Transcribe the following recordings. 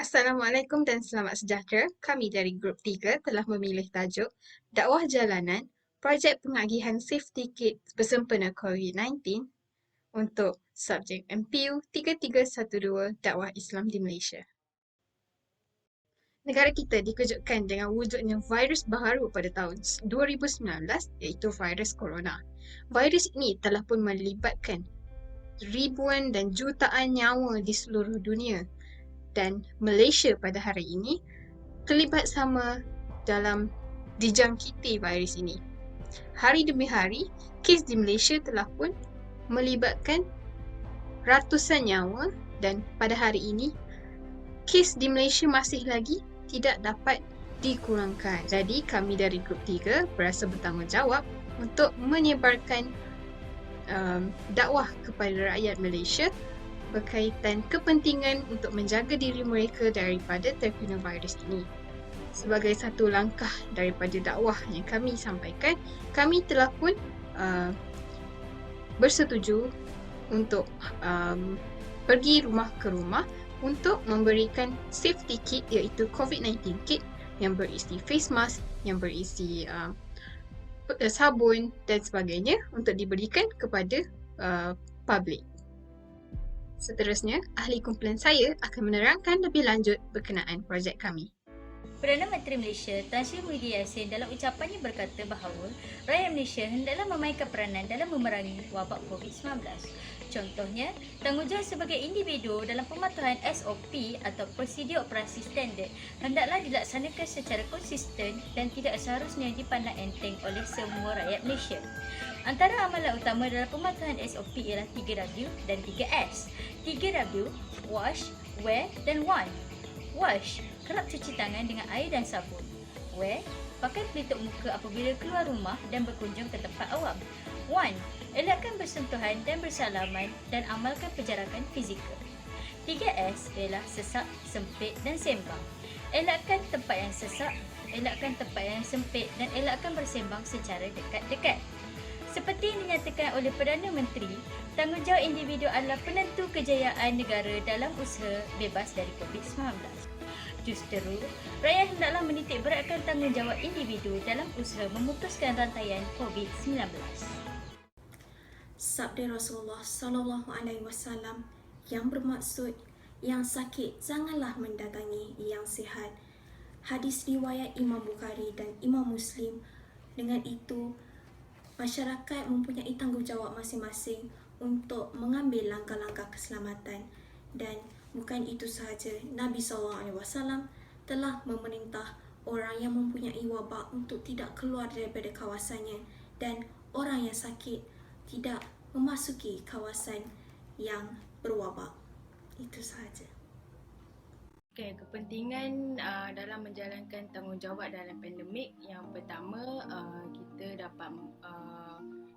Assalamualaikum dan selamat sejahtera. Kami dari Grup 3 telah memilih tajuk Dakwah Jalanan, Projek Pengagihan Safety Kit Bersempena COVID-19 untuk subjek MPU 3312 Dakwah Islam di Malaysia. Negara kita dikejutkan dengan wujudnya virus baharu pada tahun 2019 iaitu virus corona. Virus ini telah pun melibatkan ribuan dan jutaan nyawa di seluruh dunia. Dan Malaysia pada hari ini terlibat sama dalam dijangkiti virus ini. Hari demi hari, kes di Malaysia telah pun melibatkan ratusan nyawa dan pada hari ini, kes di Malaysia masih lagi tidak dapat dikurangkan. Jadi kami dari Grup 3 berasa bertanggungjawab untuk menyebarkan dakwah kepada rakyat Malaysia berkaitan kepentingan untuk menjaga diri mereka daripada terkena virus ini. Sebagai satu langkah daripada dakwah yang kami sampaikan, kami telah pun bersetuju untuk pergi rumah ke rumah untuk memberikan safety kit iaitu COVID-19 kit yang berisi face mask, yang berisi sabun dan sebagainya untuk diberikan kepada publik. Seterusnya, ahli kumpulan saya akan menerangkan lebih lanjut berkenaan projek kami. Perdana Menteri Malaysia Tan Sri Muhyiddin Yassin dalam ucapannya berkata bahawa rakyat Malaysia hendaklah memainkan peranan dalam memerangi wabak COVID-19. Contohnya, tanggungjawab sebagai individu dalam pematuhan SOP atau prosedur operasi standard hendaklah dilaksanakan secara konsisten dan tidak seharusnya dipandang enteng oleh semua rakyat Malaysia. Antara amalan utama dalam pematuhan SOP ialah 3W dan 3S. 3W, wash, wear dan want. Wash, kerap cuci tangan dengan air dan sabun. Wear, pakai pelitup muka apabila keluar rumah dan berkunjung ke tempat awam. Want, elakkan bersentuhan dan bersalaman dan amalkan penjarakan fizikal. 3S ialah sesak, sempit dan sembang. Elakkan tempat yang sesak, elakkan tempat yang sempit dan elakkan bersembang secara dekat-dekat. Seperti yang dinyatakan oleh Perdana Menteri, tanggungjawab individu adalah penentu kejayaan negara dalam usaha bebas dari COVID-19. Justru, rakyat hendaklah menitik beratkan tanggungjawab individu dalam usaha memutuskan rantaian COVID-19. Sabda Rasulullah sallallahu alaihi wasallam yang bermaksud yang sakit janganlah mendatangi yang sihat. Hadis riwayat Imam Bukhari dan Imam Muslim. Dengan itu, masyarakat mempunyai tanggungjawab masing-masing untuk mengambil langkah-langkah keselamatan. Dan bukan itu sahaja, Nabi SAW telah memerintah orang yang mempunyai wabak untuk tidak keluar daripada kawasannya dan orang yang sakit tidak memasuki kawasan yang berwabak. Itu sahaja. Okay, kepentingan dalam menjalankan tanggungjawab dalam pandemik, yang pertama kita dapat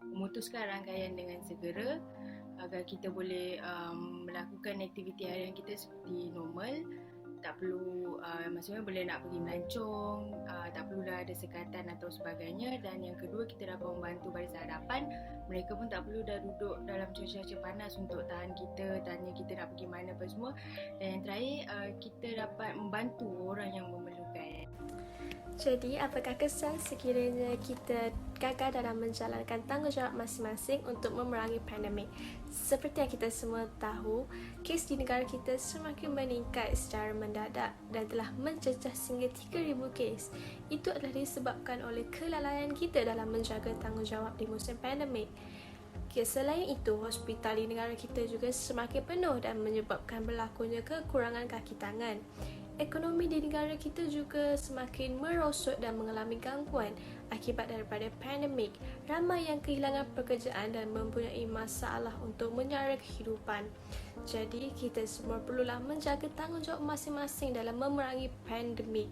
memutuskan rangkaian dengan segera agar kita boleh melakukan aktiviti harian kita seperti normal. Tak perlu, maksudnya boleh nak pergi melancong, tak perlulah ada sekatan atau sebagainya. Dan yang kedua, kita dapat membantu baris hadapan. Mereka pun tak perlu dah duduk dalam cuaca panas untuk tahan kita, tanya kita nak pergi mana apa semua. Dan yang terakhir, kita dapat membantu orang yang memerlukan. Jadi, apakah kesan sekiranya kita gagal dalam menjalankan tanggungjawab masing-masing untuk memerangi pandemik? Seperti yang kita semua tahu, kes di negara kita semakin meningkat secara mendadak dan telah mencecah sehingga 3,000 kes. Itu adalah disebabkan oleh kelalaian kita dalam menjaga tanggungjawab di musim pandemik. Selain itu, hospital di negara kita juga semakin penuh dan menyebabkan berlakunya kekurangan kaki tangan. Ekonomi di negara kita juga semakin merosot dan mengalami gangguan akibat daripada pandemik. Ramai yang kehilangan pekerjaan dan mempunyai masalah untuk menyara kehidupan. Jadi, kita semua perlulah menjaga tanggungjawab masing-masing dalam memerangi pandemik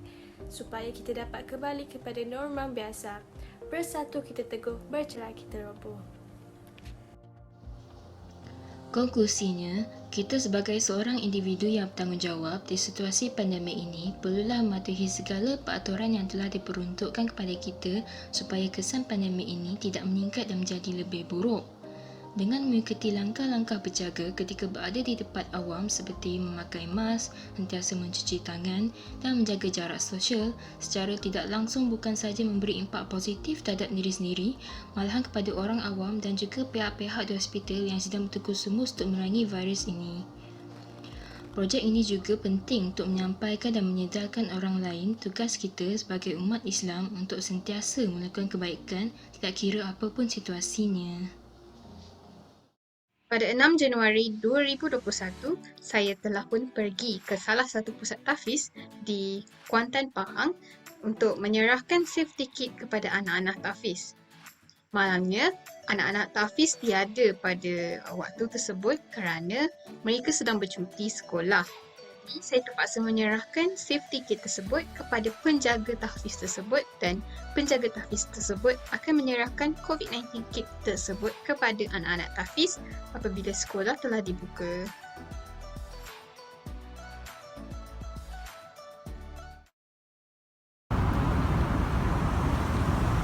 supaya kita dapat kembali kepada norma biasa. Bersatu kita teguh, bercerai kita roboh. Konklusinya, kita sebagai seorang individu yang bertanggungjawab di situasi pandemik ini perlulah mematuhi segala peraturan yang telah diperuntukkan kepada kita supaya kesan pandemik ini tidak meningkat dan menjadi lebih buruk. dengan mengikuti langkah-langkah berjaga ketika berada di tempat awam seperti memakai mask, sentiasa mencuci tangan dan menjaga jarak sosial, secara tidak langsung bukan sahaja memberi impak positif terhadap diri sendiri, malahan kepada orang awam dan juga pihak-pihak di hospital yang sedang bertekus-lumus untuk memerangi virus ini. Projek ini juga penting untuk menyampaikan dan menyedarkan orang lain tugas kita sebagai umat Islam untuk sentiasa melakukan kebaikan tidak kira apapun situasinya. Pada 6 Januari 2021, saya telah pun pergi ke salah satu pusat tahfiz di Kuantan, Pahang untuk menyerahkan safety kit kepada anak-anak tahfiz. Malangnya, anak-anak tahfiz tiada pada waktu tersebut kerana mereka sedang bercuti sekolah. Jadi, saya terpaksa menyerahkan safety kit tersebut kepada penjaga tahfiz tersebut dan penjaga tahfiz tersebut akan menyerahkan COVID-19 kit tersebut kepada anak-anak tahfiz apabila sekolah telah dibuka.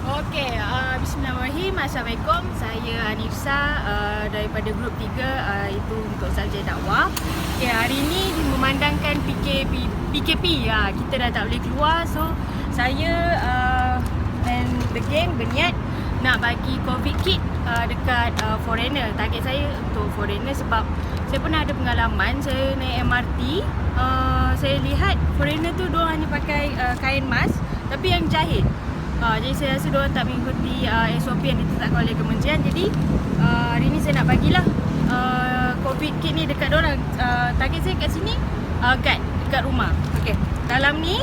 Okey, bismillahirrahmanirrahim. Assalamualaikum. Saya Anifsa daripada grup 3 itu untuk subjek dakwah. Okey, hari ini memandangkan PKP kita dah tak boleh keluar, so saya and the gang berniat nak bagi COVID kit dekat foreigner. Target saya untuk foreigner sebab saya pernah ada pengalaman saya naik MRT, saya lihat foreigner tu diorang hanya pakai kain mask tapi yang jahit. Jadi saya rasa diorang tak mengikuti SOP yang ditetapkan oleh kementerian. Jadi hari ni saya nak bagilah COVID kit ni dekat diorang. Target saya kat sini guard dekat rumah. Okey. Dalam ni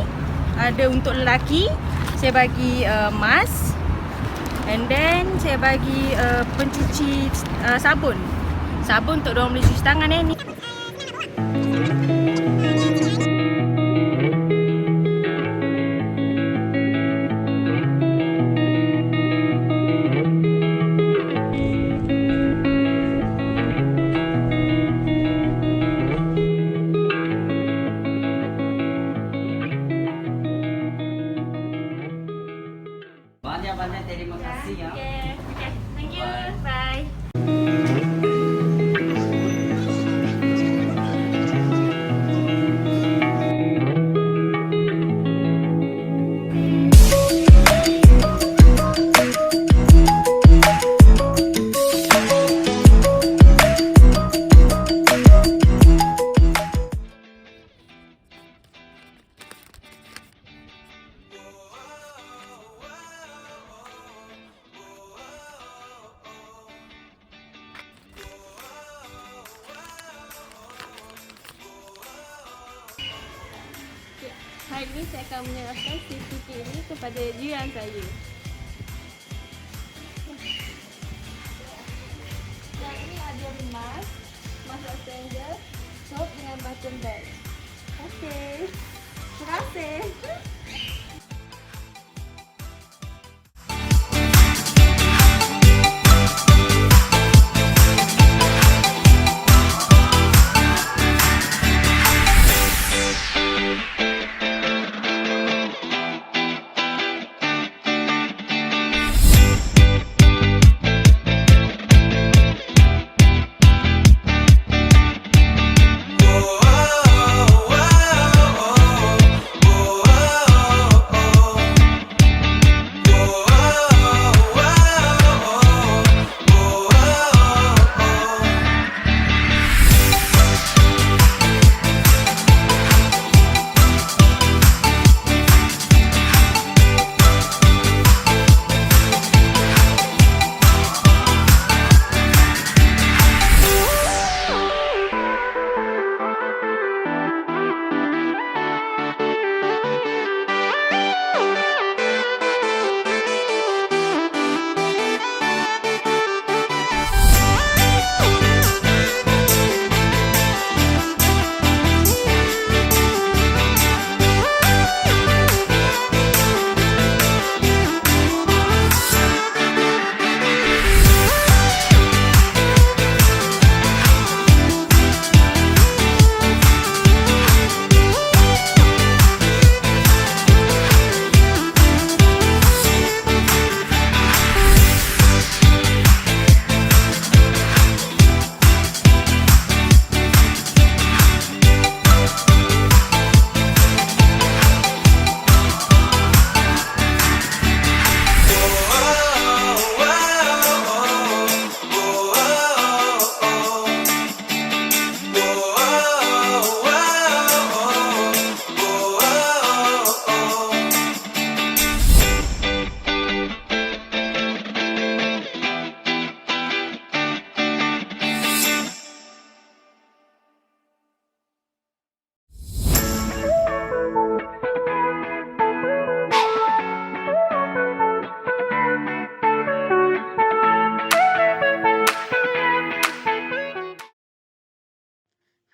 ada untuk lelaki, saya bagi mask, and then saya bagi pencuci sabun. Sabun untuk diorang boleh cuci tangan ni. Banyak-banyak terima kasih ya. Okay. Thank you. Bye. Hari ini saya akan menyerahkan safety kit ini kepada jiran saya. Yang ini ada mask, mask extender, soap dengan button bag. Okey. Terima kasih.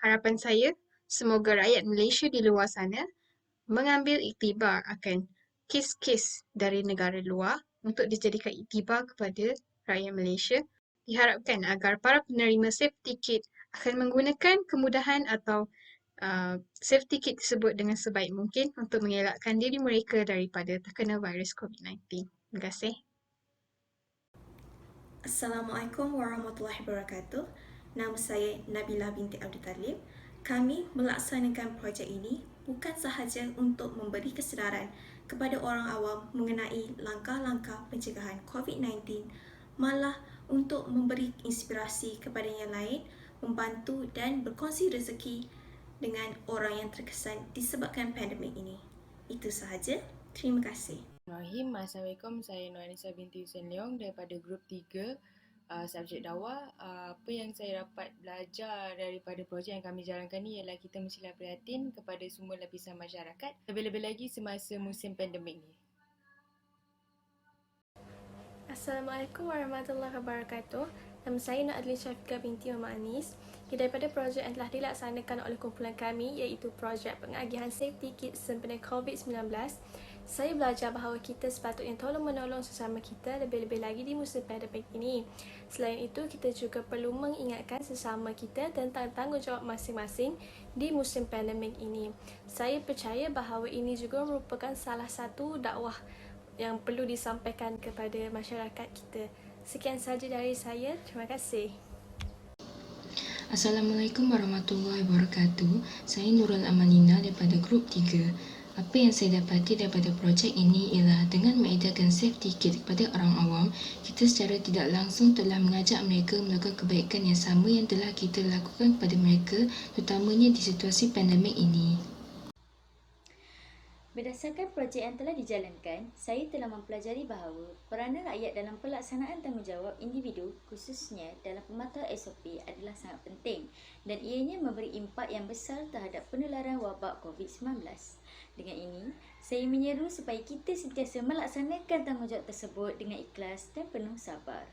Harapan saya, semoga rakyat Malaysia di luar sana mengambil iktibar akan kes-kes dari negara luar untuk dijadikan iktibar kepada rakyat Malaysia. Diharapkan agar para penerima safety kit akan menggunakan kemudahan atau safety kit tersebut dengan sebaik mungkin untuk mengelakkan diri mereka daripada terkena virus COVID-19. Terima kasih. Assalamualaikum warahmatullahi wabarakatuh. Nama saya Nabila binti Abdul Talib. Kami melaksanakan projek ini bukan sahaja untuk memberi kesedaran kepada orang awam mengenai langkah-langkah pencegahan COVID-19, malah untuk memberi inspirasi kepada yang lain, membantu dan berkongsi rezeki dengan orang yang terkesan disebabkan pandemik ini. Itu sahaja. Terima kasih. Bismillahirrahmanirrahim. Assalamualaikum. Saya Nuranisa binti Hussein Leong daripada grup 3 subjek dakwah. Apa yang saya dapat belajar daripada projek yang kami jalankan ni ialah kita mestilah prihatin kepada semua lapisan masyarakat, lebih-lebih lagi semasa musim pandemik ni. Assalamualaikum warahmatullahi wabarakatuh. Nama saya Nur Adlin Syafiqah binti Muhammad Anis. Daripada projek yang telah dilaksanakan oleh kumpulan kami iaitu projek pengagihan safety kit sempena COVID-19, saya belajar bahawa kita sepatutnya tolong-menolong sesama kita, lebih-lebih lagi di musim pandemik ini. Selain itu, kita juga perlu mengingatkan sesama kita tentang tanggungjawab masing-masing di musim pandemik ini. Saya percaya bahawa ini juga merupakan salah satu dakwah yang perlu disampaikan kepada masyarakat kita. Sekian sahaja dari saya. Terima kasih. Assalamualaikum warahmatullahi wabarakatuh. Saya Nurul Amalina daripada grup 3. Apa yang saya dapati daripada projek ini ialah dengan mengedarkan safety kit kepada orang awam, kita secara tidak langsung telah mengajak mereka melakukan kebaikan yang sama yang telah kita lakukan kepada mereka, terutamanya di situasi pandemik ini. Berdasarkan projek yang telah dijalankan, saya telah mempelajari bahawa peranan rakyat dalam pelaksanaan tanggungjawab individu, khususnya dalam pematuhan SOP adalah sangat penting dan ianya memberi impak yang besar terhadap penularan wabak COVID-19. Dengan ini, saya menyeru supaya kita sentiasa melaksanakan tanggungjawab tersebut dengan ikhlas dan penuh sabar.